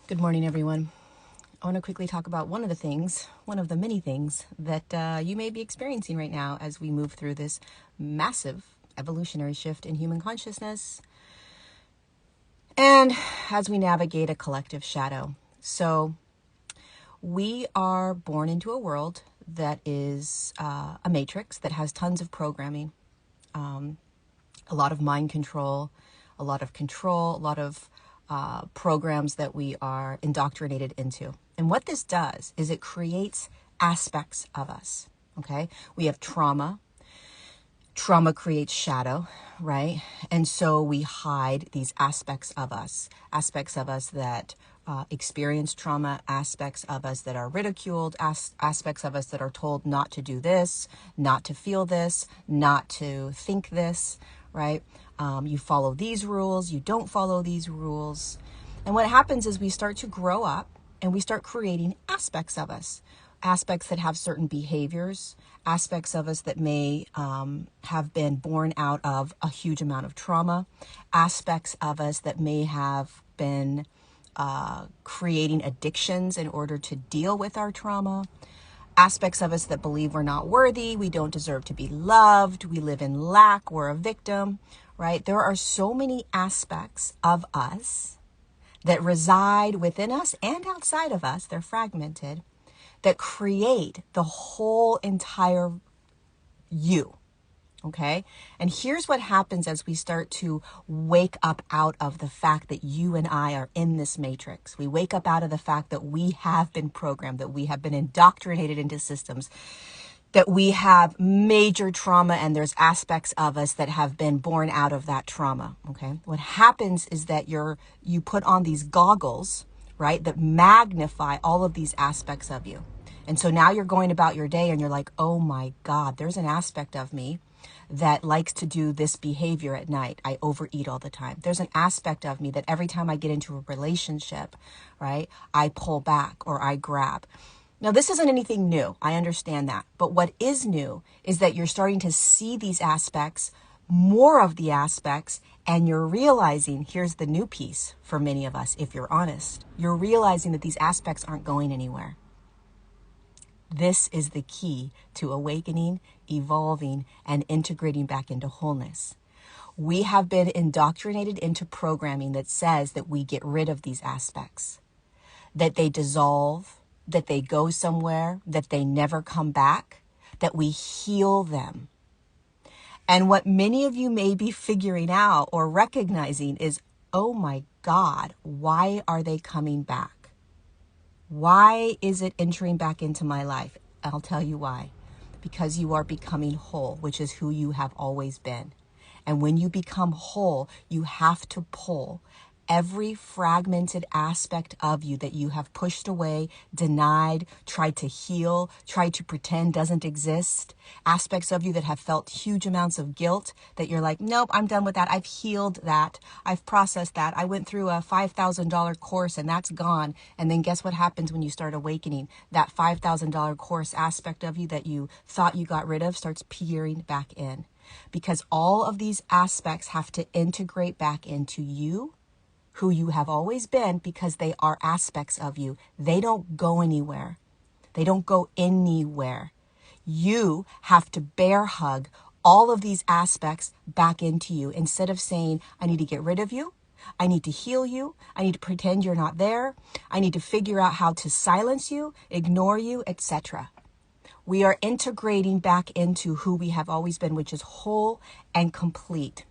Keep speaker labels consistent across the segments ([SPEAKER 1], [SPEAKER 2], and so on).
[SPEAKER 1] Good morning, everyone. I want to quickly talk about one of the many things that you may be experiencing right now as we move through this massive evolutionary shift in human consciousness and as we navigate a collective shadow. So, we are born into a world that is a matrix that has tons of programming, a lot of mind control, a lot of programs that we are indoctrinated into. And what this does is it creates aspects of us. Okay. We have trauma. Trauma creates shadow, right? And so we hide these aspects of us that experience trauma, aspects of us that are ridiculed, aspects of us that are told not to do this, not to feel this, not to think this, right? You follow these rules, you don't follow these rules. And what happens is we start to grow up and we start creating aspects of us, aspects that have certain behaviors, aspects of us that may have been born out of a huge amount of trauma, aspects of us that may have been creating addictions in order to deal with our trauma, aspects of us that believe we're not worthy, we don't deserve to be loved, we live in lack, we're a victim, right? There are so many aspects of us that reside within us and outside of us, they're fragmented, that create the whole entire you. Okay. And here's what happens as we start to wake up out of the fact that you and I are in this matrix. We wake up out of the fact that we have been programmed, that we have been indoctrinated into systems, that we have major trauma, and there's aspects of us that have been born out of that trauma. Okay. What happens is that you put on these goggles, right, that magnify all of these aspects of you. And so now you're going about your day and you're like, oh my God, there's an aspect of me that likes to do this behavior at night. I overeat all the time. There's an aspect of me that every time I get into a relationship, right, I pull back or I grab. Now, this isn't anything new. I understand that. But what is new is that you're starting to see these aspects, more of the aspects, and you're realizing, here's the new piece for many of us, if you're honest. You're realizing that these aspects aren't going anywhere. This is the key to awakening, evolving, and integrating back into wholeness. We have been indoctrinated into programming that says that we get rid of these aspects, that they dissolve, that they go somewhere, that they never come back, that we heal them. And what many of you may be figuring out or recognizing is, oh my God, why are they coming back? Why is it entering back into my life? I'll tell you why. Because you are becoming whole, which is who you have always been. And when you become whole, you have to pull every fragmented aspect of you that you have pushed away, denied, tried to heal, tried to pretend doesn't exist, aspects of you that have felt huge amounts of guilt that you're like, nope, I'm done with that. I've healed that. I've processed that. I went through a $5,000 course and that's gone. And then guess what happens when you start awakening? That $5,000 course aspect of you that you thought you got rid of starts peering back in, because all of these aspects have to integrate back into you, who you have always been, because they are aspects of you. They don't go anywhere. They don't go anywhere. You have to bear hug all of these aspects back into you instead of saying, I need to get rid of you. I need to heal you. I need to pretend you're not there. I need to figure out how to silence you, ignore you, etc. We are integrating back into who we have always been, which is whole and complete.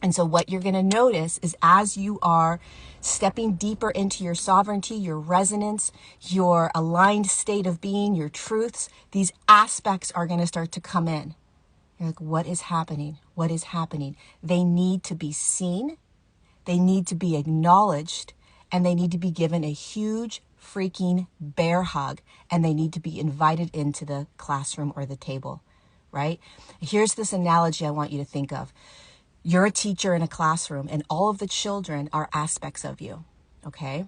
[SPEAKER 1] And so what you're going to notice is as you are stepping deeper into your sovereignty, your resonance, your aligned state of being, your truths, these aspects are going to start to come in. You're like, what is happening? What is happening? They need to be seen. They need to be acknowledged, and they need to be given a huge freaking bear hug, and they need to be invited into the classroom or the table, right? Here's this analogy I want you to think of. You're a teacher in a classroom and all of the children are aspects of you, okay?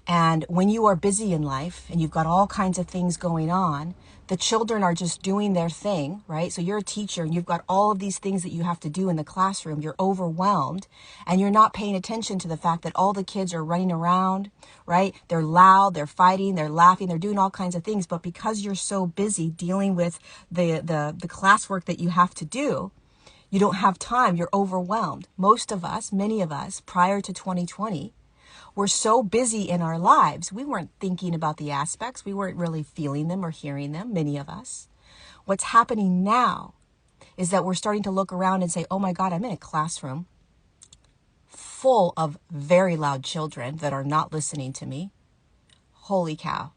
[SPEAKER 1] And when you are busy in life and you've got all kinds of things going on, the children are just doing their thing, right? So you're a teacher and you've got all of these things that you have to do in the classroom. You're overwhelmed and you're not paying attention to the fact that all the kids are running around, right? They're loud, they're fighting, they're laughing, they're doing all kinds of things. But because you're so busy dealing with the classwork that you have to do, you don't have time. You're overwhelmed. Most of us, many of us, prior to 2020, we're so busy in our lives, we weren't thinking about the aspects. We weren't really feeling them or hearing them, many of us. What's happening now is that we're starting to look around and say, oh my God, I'm in a classroom full of very loud children that are not listening to me. Holy cow.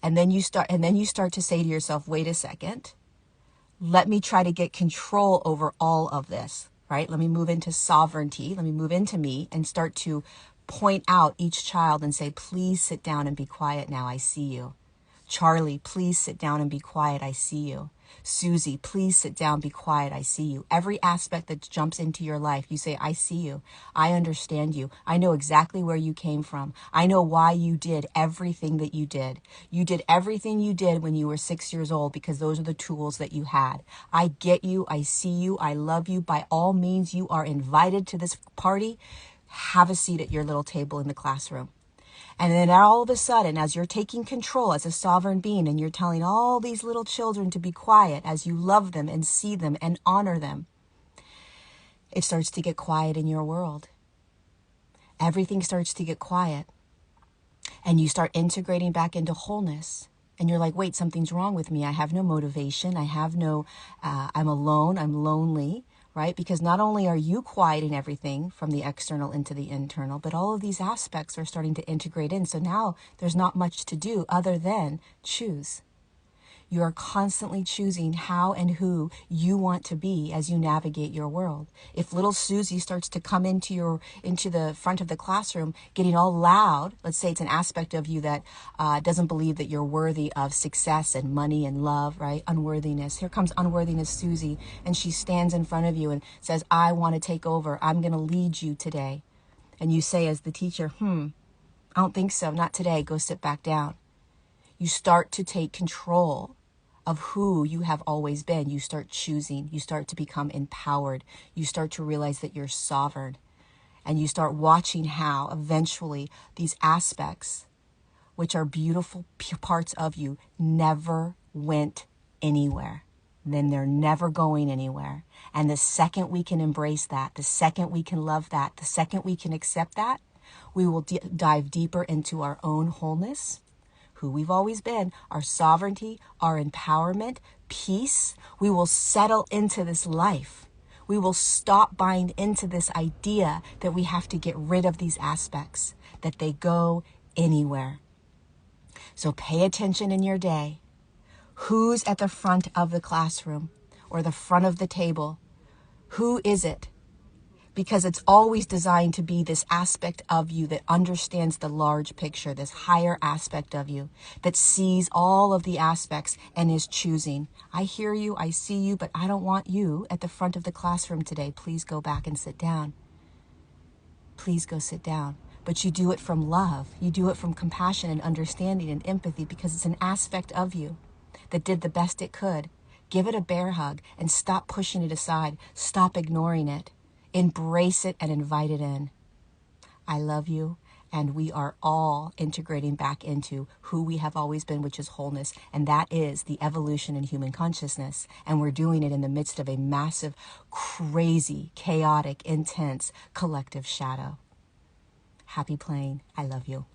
[SPEAKER 1] And then you start to say to yourself, wait a second, let me try to get control over all of this, right? Let me move into sovereignty. Let me move into me and start to point out each child and say, please sit down and be quiet now. I see you. Charlie, please sit down and be quiet. I see you. Susie, please sit down, be quiet. I see you. Every aspect that jumps into your life, you say, I see you. I understand you. I know exactly where you came from. I know why you did everything that you did. You did everything you did when you were 6 years old because those are the tools that you had. I get you. I see you. I love you. By all means, you are invited to this party. Have a seat at your little table in the classroom. And then all of a sudden, as you're taking control as a sovereign being and you're telling all these little children to be quiet as you love them and see them and honor them, it starts to get quiet in your world. Everything starts to get quiet. And you start integrating back into wholeness. And you're like, wait, something's wrong with me. I have no motivation. I'm alone. I'm lonely. Right? Because not only are you quieting everything from the external into the internal, but all of these aspects are starting to integrate in. So now there's not much to do other than choose. You are constantly choosing how and who you want to be as you navigate your world. If little Susie starts to come into the front of the classroom, getting all loud, let's say it's an aspect of you that doesn't believe that you're worthy of success and money and love, right? Unworthiness. Here comes unworthiness Susie, and she stands in front of you and says, I want to take over. I'm going to lead you today. And you say as the teacher, I don't think so. Not today. Go sit back down. You start to take control of who you have always been. You start choosing. You start to become empowered. You start to realize that you're sovereign. And you start watching how eventually these aspects, which are beautiful parts of you, never went anywhere. Then they're never going anywhere. And the second we can embrace that, the second we can love that, the second we can accept that, we will dive deeper into our own wholeness, who we've always been, our sovereignty, our empowerment, peace. We will settle into this life. We will stop buying into this idea that we have to get rid of these aspects, that they go anywhere. So pay attention in your day. Who's at the front of the classroom or the front of the table? Who is it? Because it's always designed to be this aspect of you that understands the large picture, this higher aspect of you that sees all of the aspects and is choosing. I hear you, I see you, but I don't want you at the front of the classroom today. Please go back and sit down. Please go sit down. But you do it from love. You do it from compassion and understanding and empathy because it's an aspect of you that did the best it could. Give it a bear hug and stop pushing it aside. Stop ignoring it. Embrace it and invite it in. I love you, and we are all integrating back into who we have always been, which is wholeness, and that is the evolution in human consciousness, and we're doing it in the midst of a massive, crazy, chaotic, intense collective shadow. Happy playing. I love you.